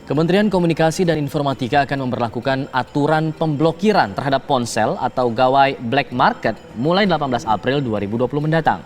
Kementerian Komunikasi dan Informatika akan memberlakukan aturan pemblokiran terhadap ponsel atau gawai black market mulai 18 April 2020 mendatang.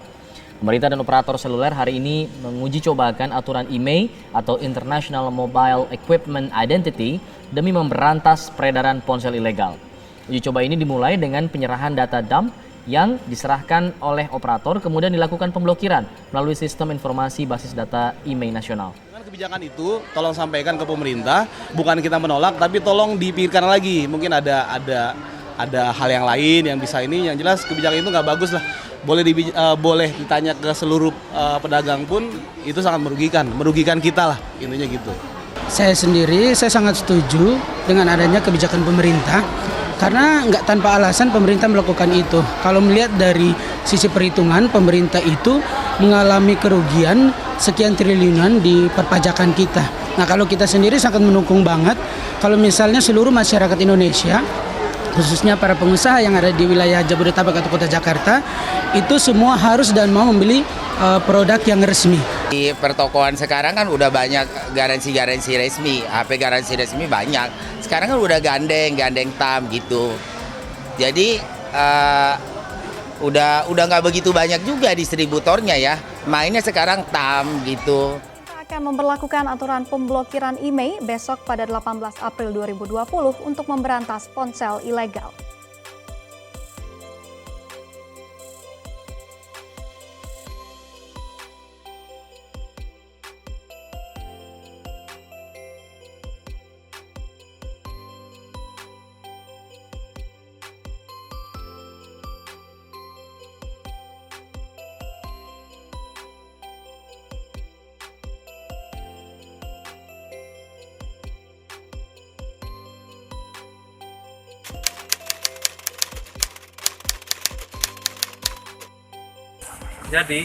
Pemerintah dan operator seluler hari ini menguji cobakan aturan IMEI atau International Mobile Equipment Identity demi memberantas peredaran ponsel ilegal. Uji coba ini dimulai dengan penyerahan data dump yang diserahkan oleh operator, kemudian dilakukan pemblokiran melalui sistem informasi basis data IMEI nasional. Dengan kebijakan itu, tolong sampaikan ke pemerintah, bukan kita menolak, tapi tolong dipikirkan lagi. Mungkin ada hal yang lain yang bisa ini, yang jelas kebijakan itu nggak bagus lah. Boleh ditanya ke seluruh pedagang pun itu sangat merugikan kita lah, intinya gitu. Saya sangat setuju dengan adanya kebijakan pemerintah. Karena nggak tanpa alasan pemerintah melakukan itu. Kalau melihat dari sisi perhitungan, pemerintah itu mengalami kerugian sekian triliunan di perpajakan kita. Nah, kalau kita sendiri sangat mendukung banget kalau misalnya seluruh masyarakat Indonesia, khususnya para pengusaha yang ada di wilayah Jabodetabek atau Kota Jakarta, itu semua harus dan mau membeli produk yang resmi. Di pertokoan sekarang kan udah banyak garansi resmi, HP garansi resmi banyak. Sekarang kan udah gandeng tam gitu. Jadi udah nggak begitu banyak juga distributornya ya. Mainnya sekarang tam gitu. Akan memberlakukan aturan pemblokiran IMEI besok pada 18 April 2020 untuk memberantas ponsel ilegal. Jadi,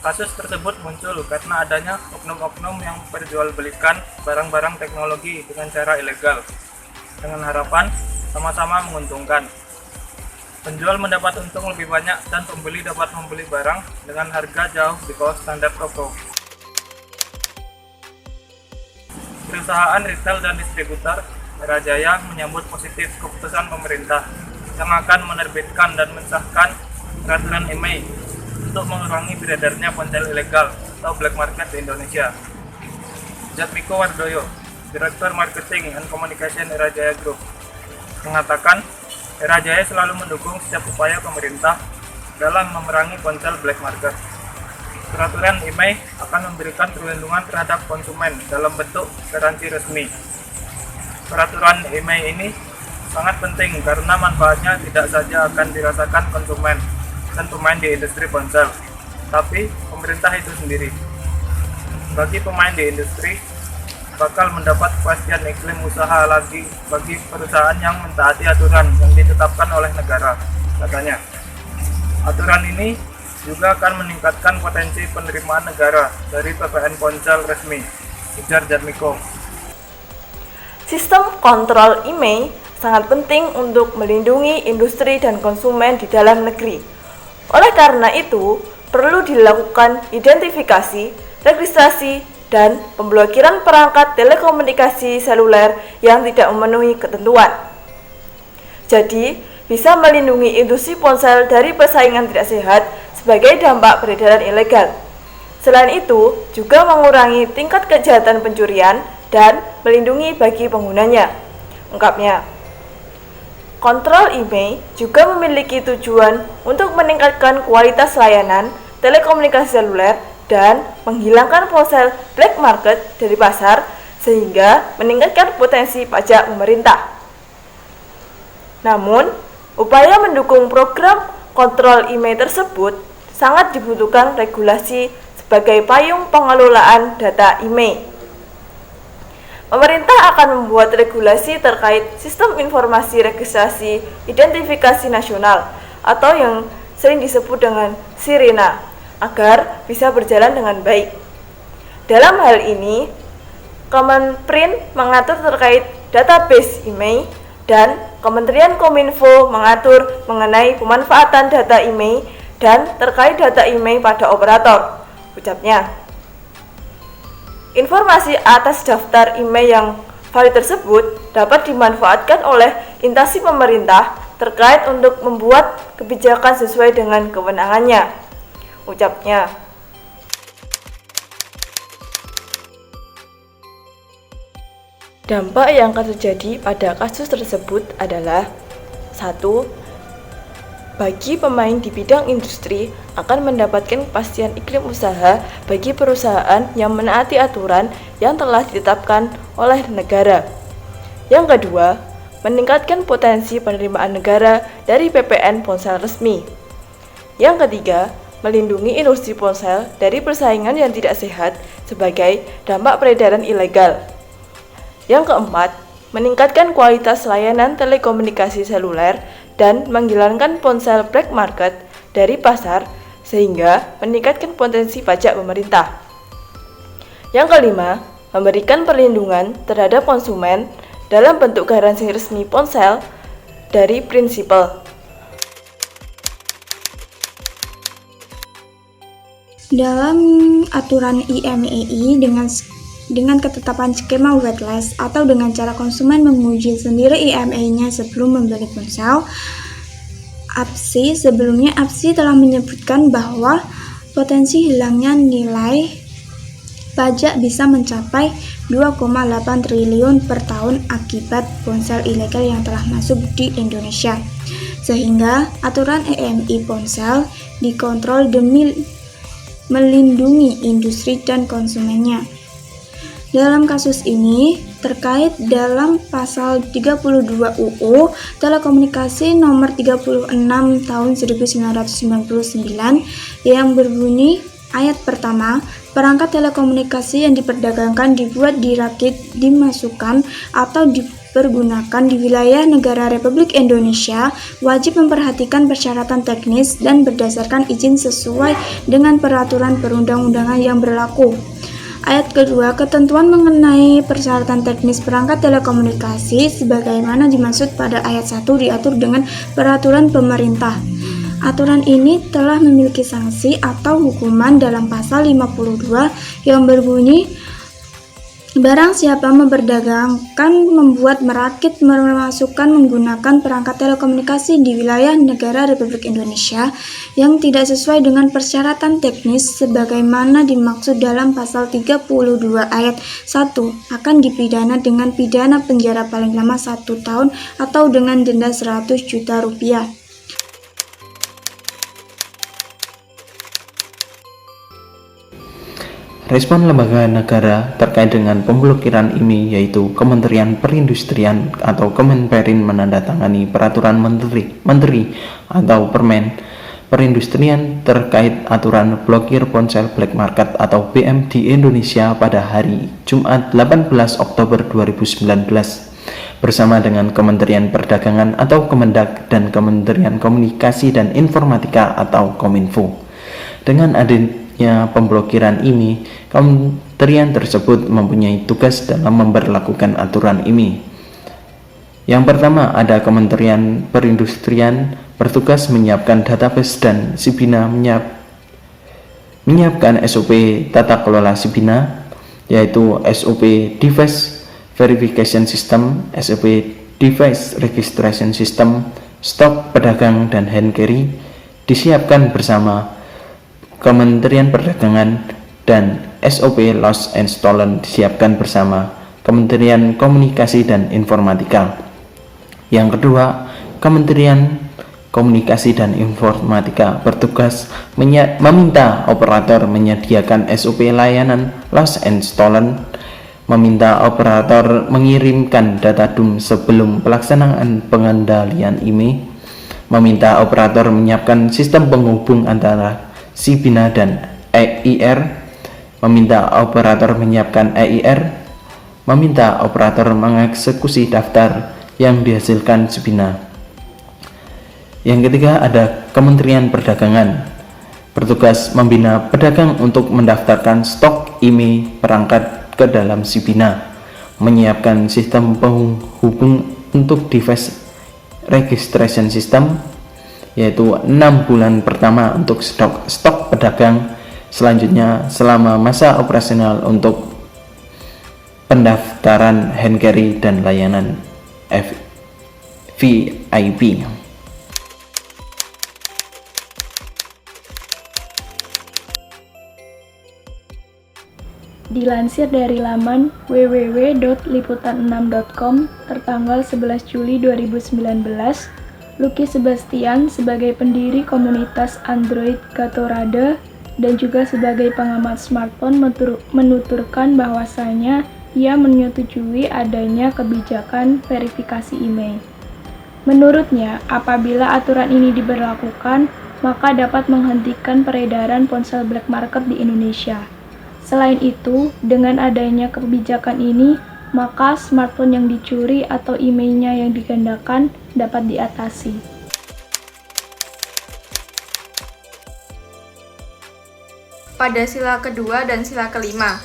kasus tersebut muncul karena adanya oknum-oknum yang memperjualbelikan barang-barang teknologi dengan cara ilegal, dengan harapan sama-sama menguntungkan. Penjual mendapat untung lebih banyak dan pembeli dapat membeli barang dengan harga jauh di bawah standar toko. Perusahaan retail dan distributor Merajaya menyambut positif keputusan pemerintah yang akan menerbitkan dan mensahkan peraturan IMEI untuk mengurangi beredarnya ponsel ilegal atau black market di Indonesia. Jatmiko Wardoyo, Direktur Marketing and Communication Merajaya Group, mengatakan Merajaya selalu mendukung setiap upaya pemerintah dalam memerangi ponsel black market. Peraturan IMEI akan memberikan perlindungan terhadap konsumen dalam bentuk garansi resmi. Peraturan IMEI ini sangat penting karena manfaatnya tidak saja akan dirasakan konsumen dan pemain di industri ponsel, tapi pemerintah itu sendiri. Bagi pemain di industri, bakal mendapat kepastian iklim usaha lagi bagi perusahaan yang mentaati aturan yang ditetapkan oleh negara, katanya. Aturan ini juga akan meningkatkan potensi penerimaan negara dari PPN ponsel resmi, ujar Jatmiko. Sistem kontrol IMEI sangat penting untuk melindungi industri dan konsumen di dalam negeri. Oleh karena itu, perlu dilakukan identifikasi, registrasi, dan pemblokiran perangkat telekomunikasi seluler yang tidak memenuhi ketentuan. Jadi, bisa melindungi industri ponsel dari persaingan tidak sehat sebagai dampak peredaran ilegal. Selain itu, juga mengurangi tingkat kejahatan pencurian dan melindungi bagi penggunanya, ungkapnya. Kontrol IMEI juga memiliki tujuan untuk meningkatkan kualitas layanan telekomunikasi seluler dan menghilangkan ponsel black market dari pasar sehingga meningkatkan potensi pajak pemerintah. Namun, upaya mendukung program kontrol IMEI tersebut sangat dibutuhkan regulasi sebagai payung pengelolaan data IMEI. Pemerintah akan membuat regulasi terkait sistem informasi registrasi identifikasi nasional atau yang sering disebut dengan SIRENA agar bisa berjalan dengan baik. Dalam hal ini, Kemenprin mengatur terkait database IMEI dan Kementerian Kominfo mengatur mengenai pemanfaatan data IMEI dan terkait data IMEI pada operator, ucapnya. Informasi atas daftar IMEI yang Hal tersebut dapat dimanfaatkan oleh instansi pemerintah terkait untuk membuat kebijakan sesuai dengan kewenangannya, ucapnya. Dampak yang akan terjadi pada kasus tersebut adalah 1. Bagi pemain di bidang industri akan mendapatkan kepastian iklim usaha bagi perusahaan yang menaati aturan yang telah ditetapkan oleh negara. Yang kedua, meningkatkan potensi penerimaan negara dari PPN ponsel resmi. Yang ketiga, melindungi industri ponsel dari persaingan yang tidak sehat sebagai dampak peredaran ilegal. Yang keempat, meningkatkan kualitas layanan telekomunikasi seluler dan menghilangkan ponsel black market dari pasar sehingga meningkatkan potensi pajak pemerintah. Yang kelima, memberikan perlindungan terhadap konsumen dalam bentuk garansi resmi ponsel dari prinsipal. Dalam aturan IMEI dengan ketetapan skema waitlist atau dengan cara konsumen menguji sendiri IMEI-nya sebelum membeli ponsel, sebelumnya APSI telah menyebutkan bahwa potensi hilangnya nilai pajak bisa mencapai 2,8 triliun per tahun akibat ponsel ilegal yang telah masuk di Indonesia. Sehingga aturan IMEI ponsel dikontrol demi melindungi industri dan konsumennya. Dalam kasus ini, terkait dalam pasal 32 UU Telekomunikasi nomor 36 tahun 1999 yang berbunyi ayat pertama, perangkat telekomunikasi yang diperdagangkan, dibuat, dirakit, dimasukkan, atau dipergunakan di wilayah negara Republik Indonesia wajib memperhatikan persyaratan teknis dan berdasarkan izin sesuai dengan peraturan perundang-undangan yang berlaku. Ayat kedua, ketentuan mengenai persyaratan teknis perangkat telekomunikasi sebagaimana dimaksud pada ayat 1 diatur dengan peraturan pemerintah. Aturan ini telah memiliki sanksi atau hukuman dalam pasal 52 yang berbunyi barang siapa memperdagangkan, membuat, merakit, memasukkan, menggunakan perangkat telekomunikasi di wilayah negara Republik Indonesia yang tidak sesuai dengan persyaratan teknis sebagaimana dimaksud dalam pasal 32 ayat 1 akan dipidana dengan pidana penjara paling lama 1 tahun atau dengan denda 100 juta rupiah. Respon lembaga negara terkait dengan pemblokiran ini yaitu Kementerian Perindustrian atau Kemenperin menandatangani peraturan menteri atau Permen Perindustrian terkait aturan blokir ponsel black market atau BM di Indonesia pada hari Jumat 18 Oktober 2019 bersama dengan Kementerian Perdagangan atau Kemendak dan Kementerian Komunikasi dan Informatika atau Kominfo. Dengan adanya pemblokiran ini, kementerian tersebut mempunyai tugas dalam memberlakukan aturan ini. Yang pertama, ada Kementerian Perindustrian bertugas menyiapkan database dan Sibina menyiapkan SOP tata kelola Sibina, yaitu SOP Device Verification System, SOP Device Registration System, stok pedagang dan hand carry disiapkan bersama Kementerian Perdagangan, dan SOP Lost and Stolen disiapkan bersama Kementerian Komunikasi dan Informatika. Yang kedua, Kementerian Komunikasi dan Informatika bertugas meminta operator menyediakan SOP layanan Lost and Stolen, meminta operator mengirimkan data DUM sebelum pelaksanaan pengendalian IMEI, meminta operator menyiapkan sistem penghubung antara Sibina dan EIR, meminta operator menyiapkan EIR, meminta operator mengeksekusi daftar yang dihasilkan Sibina. Yang ketiga, ada Kementerian Perdagangan bertugas membina pedagang untuk mendaftarkan stok IMEI perangkat ke dalam Sibina, menyiapkan sistem penghubung untuk device registration system, yaitu 6 bulan pertama untuk stok pedagang, selanjutnya selama masa operasional untuk pendaftaran hand carry dan layanan VIP. Dilansir dari laman www.liputan6.com tertanggal 11 Juli 2019, Lucky Sebastian sebagai pendiri komunitas Android Gatorade dan juga sebagai pengamat smartphone menuturkan bahwasanya ia menyetujui adanya kebijakan verifikasi email. Menurutnya, apabila aturan ini diberlakukan, maka dapat menghentikan peredaran ponsel black market di Indonesia. Selain itu, dengan adanya kebijakan ini, maka smartphone yang dicuri atau emailnya yang digandakan dapat diatasi. Pada sila kedua dan sila kelima.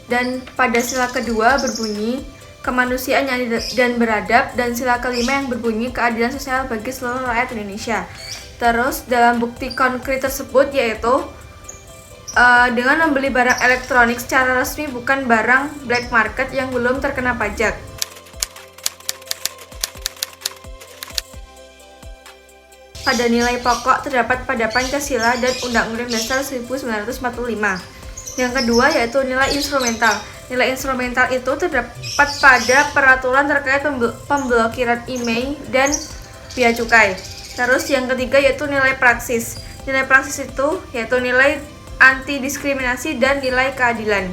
Dan pada sila kedua berbunyi kemanusiaan yang dan beradab, dan sila kelima yang berbunyi keadilan sosial bagi seluruh rakyat Indonesia. Terus dalam bukti konkret tersebut yaitu dengan membeli barang elektronik secara resmi bukan barang black market yang belum terkena pajak. Pada nilai pokok terdapat pada Pancasila dan Undang-Undang Dasar 1945. Yang kedua yaitu nilai instrumental. Nilai instrumental itu terdapat pada peraturan terkait pemblokiran email dan bea cukai. Terus yang ketiga yaitu nilai praksis. Nilai praksis itu yaitu nilai anti diskriminasi dan nilai keadilan.